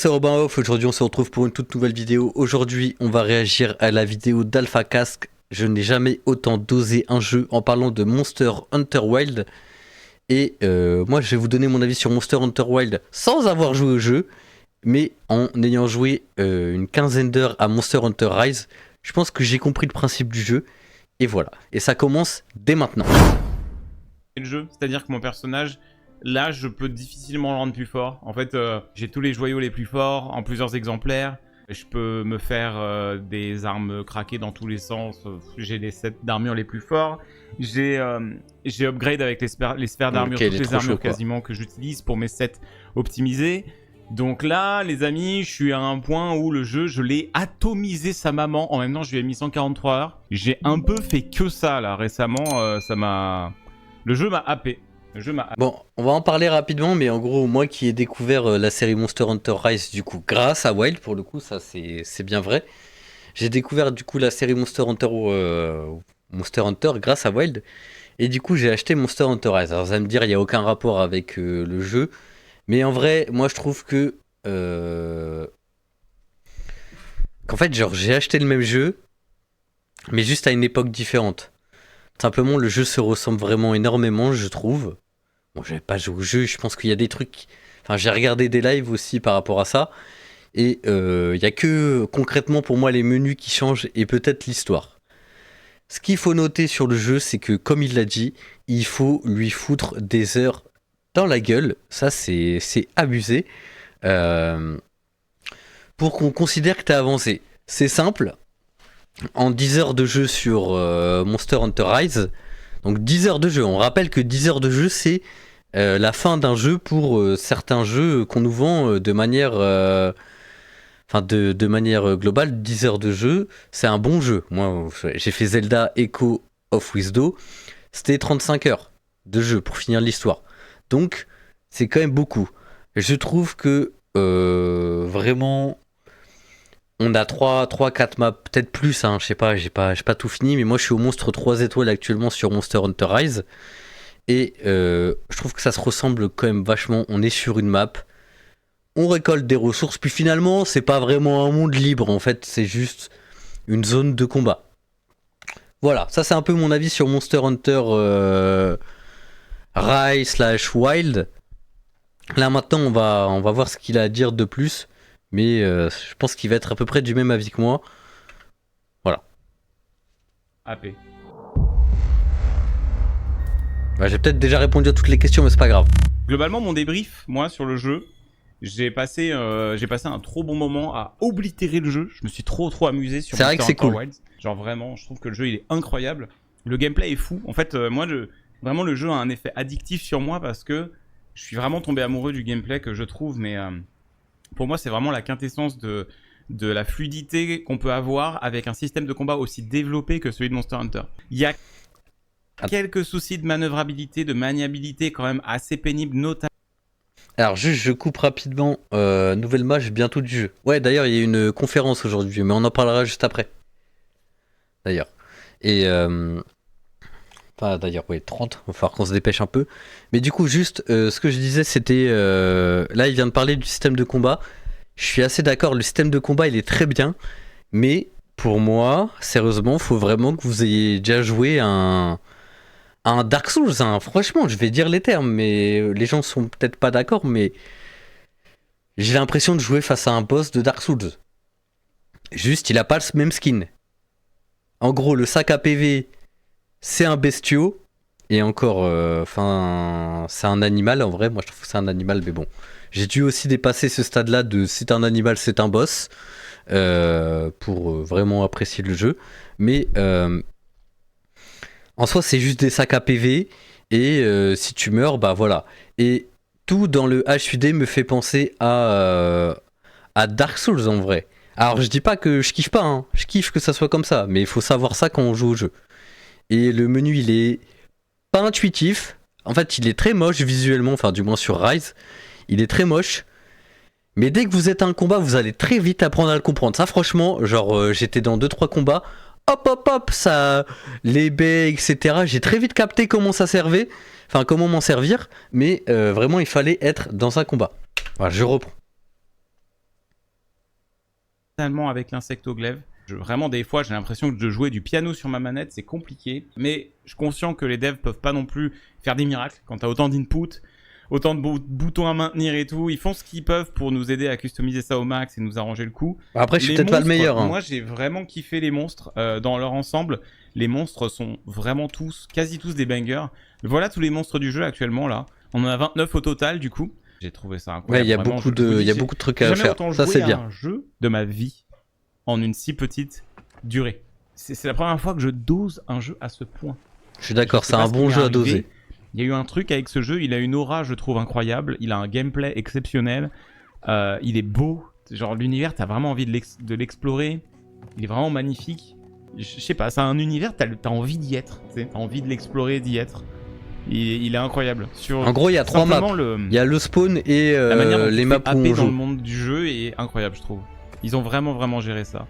C'est Robin Off, aujourd'hui on se retrouve pour une toute nouvelle vidéo. Aujourd'hui on va réagir à la vidéo d'Alpha Casque. Je n'ai jamais autant dosé un jeu en parlant de Monster Hunter Wilds. Et moi je vais vous donner mon avis sur Monster Hunter Wilds sans avoir joué au jeu, mais en ayant joué une quinzaine d'heures à Monster Hunter Rise. Je pense que j'ai compris le principe du jeu. Et voilà, et ça commence dès maintenant. Le jeu, c'est-à-dire que mon personnage, là, je peux difficilement le rendre plus fort. En fait, j'ai tous les joyaux les plus forts en plusieurs exemplaires. Je peux me faire des armes craquées dans tous les sens. J'ai les sets d'armure les plus forts. J'ai upgrade avec les sphères d'armure, Ok, toutes les armures quasiment que j'utilise pour mes sets optimisés. Donc là, les amis, je suis à un point où le jeu, je l'ai atomisé sa maman. En même temps, je lui ai mis 143 heures. J'ai un peu fait que ça, là, récemment. Ça m'a... Le jeu m'a happé. Bon, on va en parler rapidement, mais en gros, moi qui ai découvert la série Monster Hunter Rise, du coup, grâce à Wild, pour le coup, ça c'est bien vrai. J'ai découvert du coup la série Monster Hunter grâce à Wild, et du coup j'ai acheté Monster Hunter Rise. Alors vous allez me dire, il n'y a aucun rapport avec le jeu, mais en vrai, moi je trouve que qu'en fait, genre, j'ai acheté le même jeu, mais juste à une époque différente. Simplement, le jeu se ressemble vraiment énormément, je trouve. Bon, j'avais pas joué au jeu, je pense qu'il y a des trucs. Enfin, j'ai regardé des lives aussi par rapport à ça. Et il y a que concrètement pour moi les menus qui changent et peut-être l'histoire. Ce qu'il faut noter sur le jeu, c'est que comme il l'a dit, il faut lui foutre des heures dans la gueule. Ça, c'est abusé. Euh, pour qu'on considère que tu as avancé. C'est simple. En 10 heures de jeu sur Monster Hunter Rise, donc 10 heures de jeu, on rappelle que 10 heures de jeu c'est la fin d'un jeu pour certains jeux qu'on nous vend de manière de manière globale. 10 heures de jeu c'est un bon jeu. Moi j'ai fait Zelda Echo of Wisdom, c'était 35 heures de jeu pour finir l'histoire, donc c'est quand même beaucoup. Je trouve que vraiment on a 4 maps, peut-être plus, hein, je sais pas, j'ai pas tout fini, mais moi je suis au monstre 3 étoiles actuellement sur Monster Hunter Rise. Et je trouve que ça se ressemble quand même vachement. On est sur une map, on récolte des ressources, puis finalement c'est pas vraiment un monde libre en fait, c'est juste une zone de combat. Voilà, ça c'est un peu mon avis sur Monster Hunter Rise slash Wild. Là maintenant on va voir ce qu'il a à dire de plus. Mais je pense qu'il va être à peu près du même avis que moi. Voilà. happé. Bah, j'ai peut-être déjà répondu à toutes les questions, mais c'est pas grave. Globalement, mon débrief, moi, sur le jeu, j'ai passé un trop bon moment à oblitérer le jeu. Je me suis trop amusé sur C'est vrai que Monster c'est Hunter cool. Wilds. Genre vraiment, je trouve que le jeu, il est incroyable. Le gameplay est fou. En fait, vraiment, le jeu a un effet addictif sur moi parce que je suis vraiment tombé amoureux du gameplay que je trouve, mais... pour moi, c'est vraiment la quintessence de la fluidité qu'on peut avoir avec un système de combat aussi développé que celui de Monster Hunter. Il y a quelques soucis de manœuvrabilité, de maniabilité quand même assez pénibles, notamment. Alors, juste, je coupe rapidement. Nouvelle match bientôt du jeu. Ouais, d'ailleurs, il y a une conférence aujourd'hui, mais on en parlera juste après. D'ailleurs. Et. Enfin, d'ailleurs, ouais, 30. Il va falloir qu'on se dépêche un peu. Mais du coup, juste, ce que je disais, c'était. Là, il vient de parler du système de combat. Je suis assez d'accord, le système de combat, il est très bien. Mais pour moi, sérieusement, faut vraiment que vous ayez déjà joué un Dark Souls, hein. Franchement, je vais dire les termes, mais les gens sont peut-être pas d'accord, mais j'ai l'impression de jouer face à un boss de Dark Souls. Juste, il a pas le même skin. En gros, le sac à PV, c'est un bestiau, et encore, c'est un animal, en vrai, moi je trouve que c'est un animal, mais bon. J'ai dû aussi dépasser ce stade-là de c'est un animal, c'est un boss, pour vraiment apprécier le jeu. Mais en soi, c'est juste des sacs à PV. Et si tu meurs, bah voilà. Et tout dans le HUD me fait penser à Dark Souls en vrai. Alors je dis pas que je kiffe pas, hein. Je kiffe que ça soit comme ça. Mais il faut savoir ça quand on joue au jeu. Et le menu, il est pas intuitif. En fait, il est très moche visuellement. Enfin, du moins sur Rise. Il est très moche. Mais dès que vous êtes à un combat, vous allez très vite apprendre à le comprendre. Ça, franchement, genre, j'étais dans 2-3 combats. Hop, hop, hop, ça, les baies, etc. J'ai très vite capté comment ça servait. Enfin, comment m'en servir. Mais vraiment, il fallait être dans un combat. Voilà, je reprends. totalement avec l'insectoglaive. Vraiment, des fois, j'ai l'impression que de jouer du piano sur ma manette, c'est compliqué. Mais je suis conscient que les devs peuvent pas non plus faire des miracles quand t'as autant d'input, autant de boutons à maintenir et tout. Ils font ce qu'ils peuvent pour nous aider à customiser ça au max et nous arranger le coup. Après, je suis peut-être pas le meilleur. Hein. Moi, j'ai vraiment kiffé les monstres dans leur ensemble. Les monstres sont vraiment quasi tous des bangers. Voilà tous les monstres du jeu actuellement là. On en a 29 au total du coup. J'ai trouvé ça incroyable. Ouais, il y a beaucoup de trucs à faire. Ça, c'est bien. Un jeu de ma vie en une si petite durée. C'est la première fois que je dose un jeu à ce point. Je suis d'accord, c'est un bon jeu à doser. Il y a eu un truc avec ce jeu, il a une aura, je trouve, incroyable. Il a un gameplay exceptionnel. Il est beau. Genre, l'univers, t'as vraiment envie de l'explorer. Il est vraiment magnifique. Je sais pas, c'est un univers, t'as envie d'y être. T'as envie de l'explorer, d'y être. Il est incroyable. En gros, il y a 3 maps. Il y a le spawn et les maps où on joue. Dans le monde du jeu est incroyable, je trouve. Ils ont vraiment géré ça.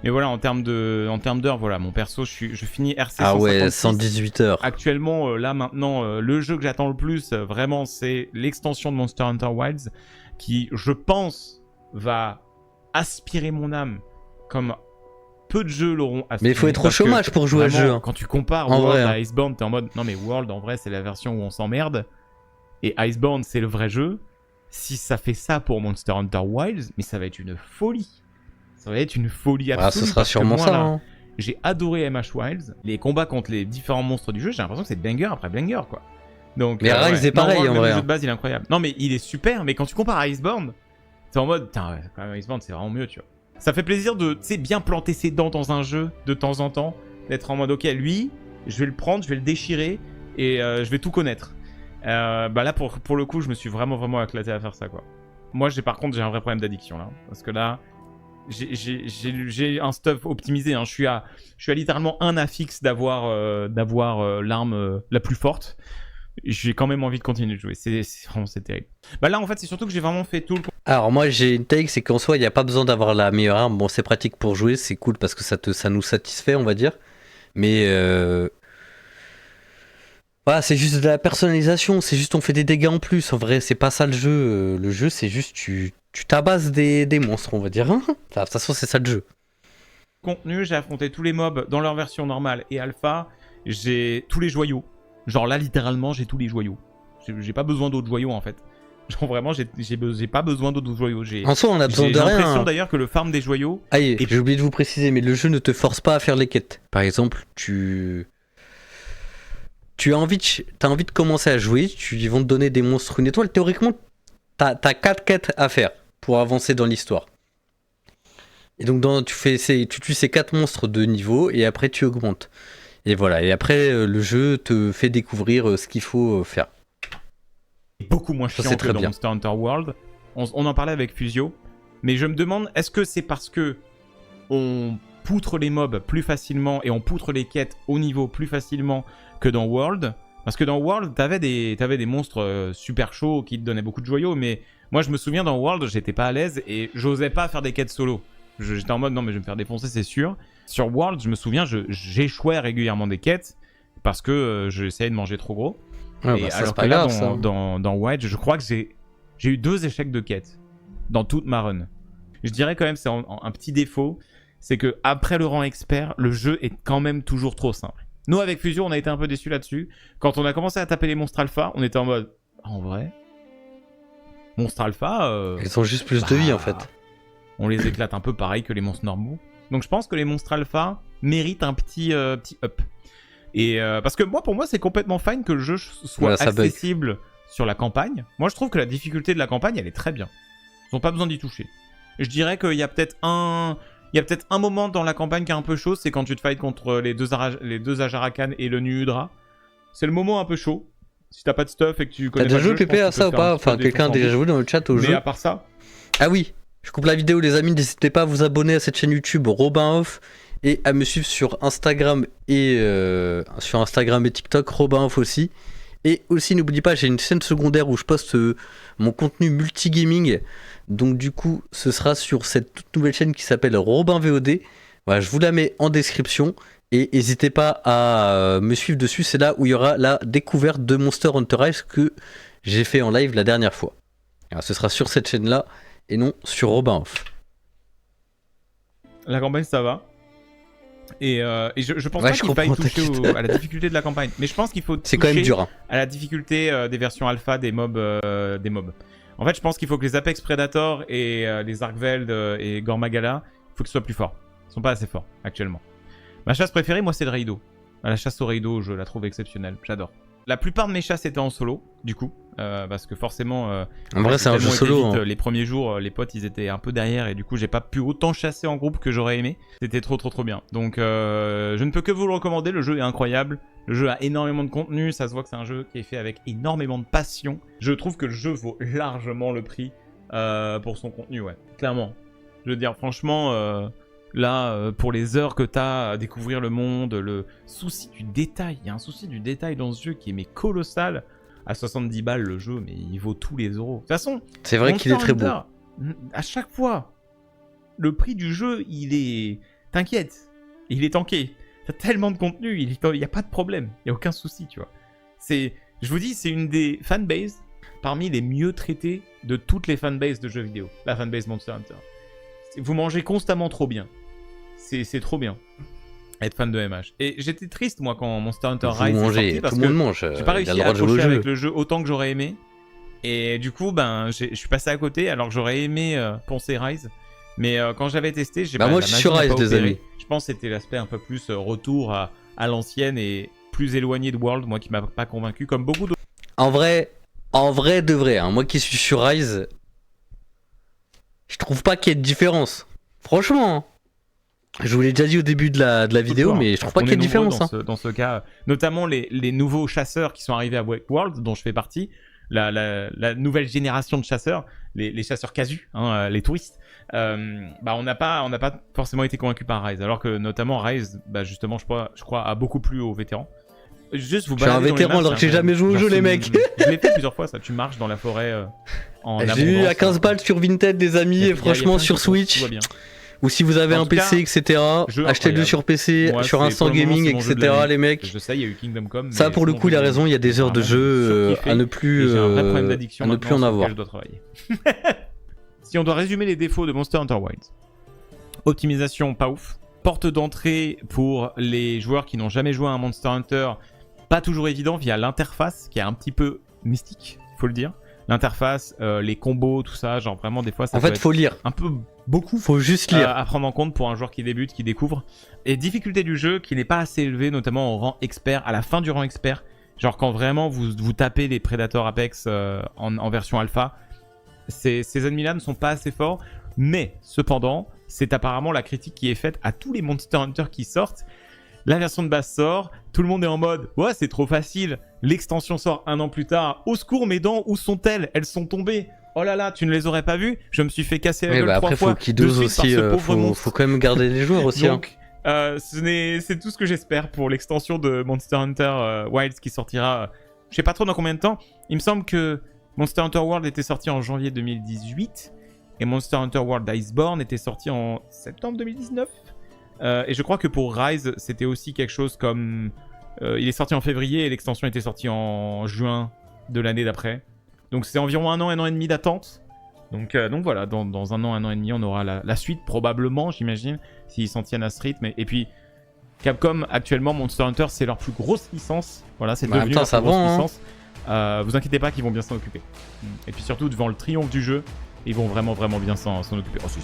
Mais voilà, en termes d'heures, voilà, mon perso, je finis RC 156. Ah ouais, 118 heures. Actuellement, là maintenant, le jeu que j'attends le plus, vraiment, c'est l'extension de Monster Hunter Wilds, qui, je pense, va aspirer mon âme comme peu de jeux l'auront aspiré. Mais il faut être au chômage pour jouer à ce jeu. Quand tu compares World à Iceborne, t'es en mode, non mais World, en vrai, c'est la version où on s'emmerde, et Iceborne, c'est le vrai jeu. Si ça fait ça pour Monster Hunter Wilds, mais ça va être une folie. Ça va être une folie absolue. Ah, ce sera sûrement ça. Hein. J'ai adoré MH Wilds. Les combats contre les différents monstres du jeu, j'ai l'impression que c'est banger après banger, quoi. Donc, mais Rise est pareil en vrai. Le jeu de base, il est incroyable. Non, mais il est super, mais quand tu compares à Iceborne, t'es en mode, putain, quand même, Iceborne, c'est vraiment mieux, tu vois. Ça fait plaisir de, tu sais, bien planter ses dents dans un jeu de temps en temps, d'être en mode, ok, lui, je vais le prendre, je vais le déchirer et je vais tout connaître. Bah là, pour le coup, je me suis vraiment éclaté à faire ça, quoi. Moi, par contre, j'ai un vrai problème d'addiction, là. Parce que là, j'ai un stuff optimisé. Hein. Je suis à littéralement un affixe d'avoir l'arme la plus forte. J'ai quand même envie de continuer de jouer. C'est terrible. Bah là, en fait, c'est surtout que j'ai vraiment fait tout le... Alors moi, j'ai une take, c'est qu'en soi, il n'y a pas besoin d'avoir la meilleure arme. Bon, c'est pratique pour jouer, c'est cool parce que ça nous satisfait, on va dire. Mais... Voilà, c'est juste de la personnalisation, c'est juste on fait des dégâts en plus. En vrai, c'est pas ça le jeu. Le jeu, c'est juste tu tabasses des monstres, on va dire. De toute façon, c'est ça le jeu. Contenu, j'ai affronté tous les mobs dans leur version normale et alpha. J'ai tous les joyaux. Genre là, littéralement, j'ai tous les joyaux. J'ai pas besoin d'autres joyaux, en fait. Genre vraiment, j'ai pas besoin d'autres joyaux. En soi, on a besoin de rien. J'ai l'impression d'ailleurs que le farm des joyaux... Ah, j'ai oublié de vous préciser, mais le jeu ne te force pas à faire les quêtes. Par exemple, t'as envie de commencer à jouer, ils vont te donner des monstres, une étoile. Théoriquement, t'as 4 quêtes à faire pour avancer dans l'histoire. Et donc tu tues ces 4 monstres de niveau et après tu augmentes. Et voilà, et après le jeu te fait découvrir ce qu'il faut faire. Beaucoup moins chiant que dans Monster Hunter World. On en parlait avec Fusio, mais je me demande, est-ce que c'est parce que on poutre les mobs plus facilement et on poutre les quêtes au niveau plus facilement que dans World? Parce que dans World, t'avais des monstres super chauds qui te donnaient beaucoup de joyaux, mais moi je me souviens dans World, j'étais pas à l'aise et j'osais pas faire des quêtes solo. J'étais en mode non mais je vais me faire défoncer, c'est sûr. Sur World, je me souviens, j'échouais régulièrement des quêtes parce que j'essayais de manger trop gros. Ouais, et bah, alors que là, dans Wild, je crois que j'ai eu 2 échecs de quêtes dans toute ma run. Je dirais quand même, c'est un petit défaut, c'est que après le rang expert, le jeu est quand même toujours trop simple. Nous, avec Fusion, on a été un peu déçus là-dessus. Quand on a commencé à taper les monstres alpha, on était en mode, en vrai, monstres alpha... ils ont juste plus de vie, en fait. On les éclate un peu pareil que les monstres normaux. Donc je pense que les monstres alpha méritent un petit up. Et parce que pour moi, c'est complètement fine que le jeu soit accessible sur la campagne. Moi, je trouve que la difficulté de la campagne, elle est très bien. Ils n'ont pas besoin d'y toucher. Je dirais qu'il y a peut-être un moment dans la campagne qui est un peu chaud, c'est quand tu te fights contre les deux Ajarakan et le Nu-Hydra. C'est le moment un peu chaud. Si t'as pas de stuff et que tu connais pas le jeu, t'as déjà joué PP à ça ou pas? Enfin, quelqu'un a déjà joué dans le chat au jeu. Mais à part ça... Ah oui, je coupe la vidéo les amis, n'hésitez pas à vous abonner à cette chaîne YouTube Robin Off et à me suivre sur Instagram et TikTok, Robin Off aussi. Et aussi n'oubliez pas, j'ai une chaîne secondaire où je poste mon contenu multigaming. Donc du coup, ce sera sur cette toute nouvelle chaîne qui s'appelle Robin VOD. Voilà, je vous la mets en description. Et n'hésitez pas à me suivre dessus, c'est là où il y aura la découverte de Monster Hunter Rise que j'ai fait en live la dernière fois. Alors, ce sera sur cette chaîne-là et non sur Robin Off. La campagne, ça va. Et je pense Ouais, pas je qu'il faille comprends, toucher t'inquiète. à la difficulté de la campagne. Mais je pense qu'il faut C'est quand même toucher dur. Hein. à la difficulté des versions alpha des mobs. En fait, je pense qu'il faut que les Apex Predator et les Arkveld et Gormagala, il faut qu'ils soient plus forts. Ils sont pas assez forts actuellement. Ma chasse préférée, moi, c'est le Raido. La chasse au Raido, je la trouve exceptionnelle. J'adore. La plupart de mes chasses étaient en solo, du coup. Parce que forcément... En vrai, c'est un jeu tellement été solo. vite, Hein. les premiers jours, les potes, ils étaient un peu derrière. Et du coup, j'ai pas pu autant chasser en groupe que j'aurais aimé. C'était trop bien. Donc, je ne peux que vous le recommander. Le jeu est incroyable. Le jeu a énormément de contenu. Ça se voit que c'est un jeu qui est fait avec énormément de passion. Je trouve que le jeu vaut largement le prix pour son contenu, ouais. Clairement. Je veux dire, franchement... Là, pour les heures que t'as à découvrir le monde, le souci du détail. Il y a un souci du détail dans ce jeu qui est mais colossal. À 70 balles le jeu, mais il vaut tous les euros. De toute façon, C'est vrai qu'il est très beau. Hunter, à chaque fois, le prix du jeu, il est... T'inquiète, il est tanké. T'as tellement de contenu, il n'y a pas de problème. Il n'y a aucun souci, tu vois. Je vous dis, c'est une des fanbases parmi les mieux traitées de toutes les fanbases de jeux vidéo. La fanbase Monster Hunter. Vous mangez constamment trop bien. C'est trop bien être fan de MH. Et j'étais triste, moi, quand Monster Hunter Rise est sorti, parce tout le monde que mange. j'ai pas Il a réussi le à droit de jouer au accrocher jeu. avec le jeu autant que j'aurais aimé. Et du coup, ben, je suis passé à côté, alors que j'aurais aimé poncer Rise. Mais quand j'avais testé, j'ai Bah moi, je suis sur Rise, les amis. Je pense que c'était l'aspect un peu plus retour à l'ancienne et plus éloigné de World, moi qui m'a pas convaincu, comme beaucoup d'autres. En vrai de vrai, hein, moi qui suis sur Rise, je trouve pas qu'il y ait de différence. Franchement, hein. Je vous l'ai déjà dit au début de la vidéo, mais je trouve pas qu'il y ait de différence. Dans ce cas, notamment les nouveaux chasseurs qui sont arrivés à World, dont je fais partie, la nouvelle génération de chasseurs, les chasseurs casus, hein, les touristes, bah on n'a pas forcément été convaincus par Rise, alors que notamment Rise, bah justement, je crois a beaucoup plu aux vétérans. Juste vous je suis un vétéran alors que j'ai jamais joué au jeu, les mecs. Je l'ai fait plusieurs fois, ça. Tu marches dans la forêt en abondance. J'ai eu à 15 balles sur Vinted, des amis, et franchement sur Switch. Ou si vous avez un PC, etc., achetez-le sur PC, sur Instant Gaming, etc., les mecs. Je sais, il y a eu Kingdom Come. Ça, pour le coup, il a raison, il y a des heures de jeu à ne plus en avoir. Je dois travailler. Si on doit résumer les défauts de Monster Hunter Wilds, optimisation pas ouf, porte d'entrée pour les joueurs qui n'ont jamais joué à un Monster Hunter, pas toujours évident via l'interface qui est un petit peu mystique, il faut le dire. L'interface, les combos, tout ça, genre vraiment des fois ça peut être faut lire. Un peu beaucoup. Faut juste lire. À prendre en compte pour un joueur qui débute, qui découvre. Et difficulté du jeu qui n'est pas assez élevée, notamment au rang expert, à la fin du rang expert. Genre quand vraiment vous tapez les Predator Apex en version alpha, ces ennemis-là ne sont pas assez forts. Mais cependant, c'est apparemment la critique qui est faite à tous les Monster Hunter qui sortent. La version de base sort, tout le monde est en mode « Ouais, c'est trop facile !» L'extension sort 1 an plus tard. « Au secours, mes dents, où sont-elles? Elles sont tombées !» Oh là là, tu ne les aurais pas vues? Je me suis fait casser la gueule 3 fois. Après, faut qu'ils dosent aussi, faut quand même garder les joueurs aussi. Donc, c'est tout ce que j'espère pour l'extension de Monster Hunter Wilds qui sortira, je sais pas trop dans combien de temps. Il me semble que Monster Hunter World était sorti en janvier 2018 et Monster Hunter World Iceborne était sorti en septembre 2019. Et je crois que pour Rise, c'était aussi quelque chose comme... il est sorti en février et l'extension était sortie en juin de l'année d'après. Donc c'est environ un an et demi d'attente. Donc voilà, dans un an et demi, on aura la suite, probablement, j'imagine, s'ils s'en tiennent à ce rythme. Et puis, Capcom, actuellement, Monster Hunter, c'est leur plus grosse licence. Voilà, c'est devenu leur plus grosse licence. Vous inquiétez pas qu'ils vont bien s'en occuper. Et puis surtout, devant le triomphe du jeu, ils vont vraiment bien s'en occuper. Oh, si.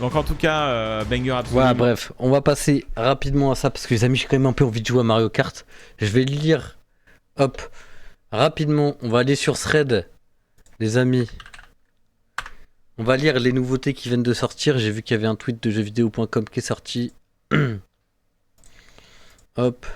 Donc en tout cas, banger absolument. Voilà, bref, on va passer rapidement à ça, parce que les amis, j'ai quand même un peu envie de jouer à Mario Kart. Je vais lire, hop, rapidement, on va aller sur Thread, les amis. On va lire les nouveautés qui viennent de sortir. J'ai vu qu'il y avait un tweet de jeuxvideo.com qui est sorti. Hop,